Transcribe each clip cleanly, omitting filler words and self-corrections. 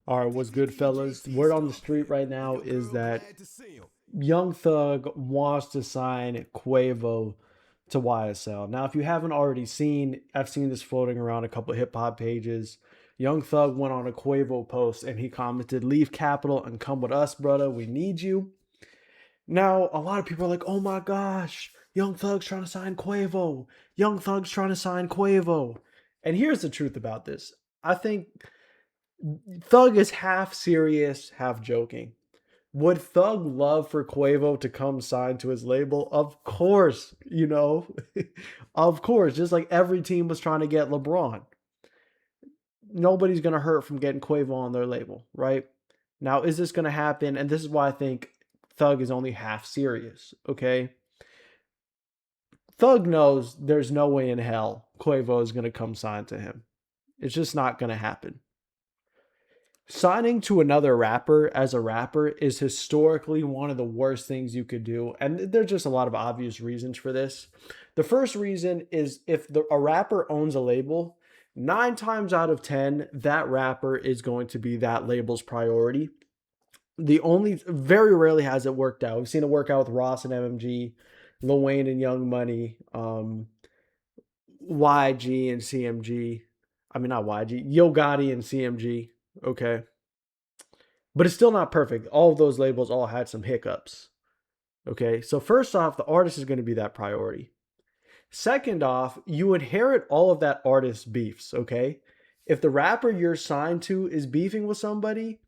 All right, what's good, fellas? Word on the street right now is that Young Thug wants to sign Quavo to YSL. Now, if you haven't already seen, I've seen this floating around a couple of hip hop pages. Young Thug went on a Quavo post and he commented, "Leave Capital and come with us, brother. We need you." Now, a lot of people are like, "Oh my gosh, Young Thug's trying to sign Quavo. Young Thug's trying to sign Quavo." And here's the truth about this. I think Thug is half serious, half joking. Would Thug love for Quavo to come sign to his label? Of course, of course. Just like every team was trying to get LeBron. Nobody's going to hurt from getting Quavo on their label, right? Now, is this going to happen? And this is why I think Thug is only half serious, okay? Thug knows there's no way in hell Quavo is going to come sign to him. It's just not going to happen. Signing to another rapper as a rapper is historically one of the worst things you could do. And there's just a lot of obvious reasons for this. The first reason is if a rapper owns a label, 9 times out of 10, that rapper is going to be that label's priority. Very rarely has it worked out. We've seen it work out with Ross and MMG, Lil Wayne and Young Money, YG and CMG. I mean, not YG, Yo Gotti and CMG. Okay. But it's still not perfect. All of those labels all had some hiccups. Okay. So, first off, the artist is going to be that priority. Second off, you inherit all of that artist's beefs. Okay. If the rapper you're signed to is beefing with somebody,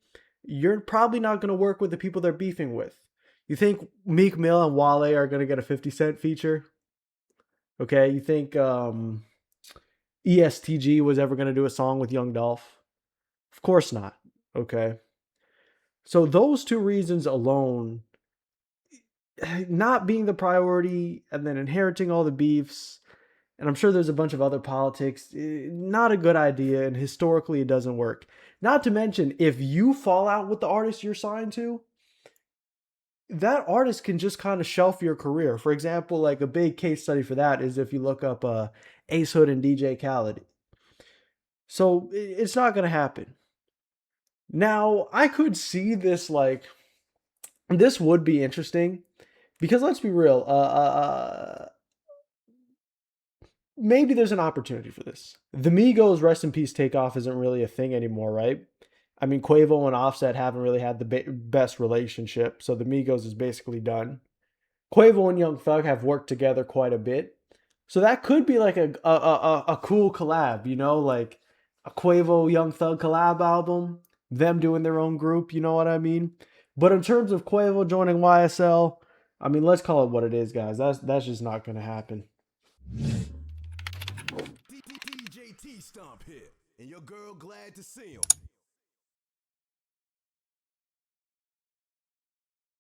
you're probably not going to work with the people they're beefing with. You think Meek Mill and Wale are going to get a 50 Cent feature? Okay. You think ESTG was ever going to do a song with Young Dolph? Of course not. Okay. So those two reasons alone, not being the priority and then inheriting all the beefs, and I'm sure there's a bunch of other politics, not a good idea. And historically, it doesn't work. Not to mention, if you fall out with the artist you're signed to, that artist can just kind of shelf your career. For example, like a big case study for that is if you look up Ace Hood and DJ Khaled. So it's not going to happen. Now, I could see this this would be interesting because let's be real, maybe there's an opportunity for this. The Migos rest in peace takeoff isn't really a thing anymore, right? I mean, Quavo and Offset haven't really had the best relationship, so the Migos is basically done. Quavo and Young Thug have worked together quite a bit, so that could be like a cool collab, like a Quavo Young Thug collab album, them doing their own group, you know what I mean? But in terms of Quavo joining YSL, I mean, let's call it what it is, guys. That's just not going to happen. DJ T Stomp here, and your girl glad to see him.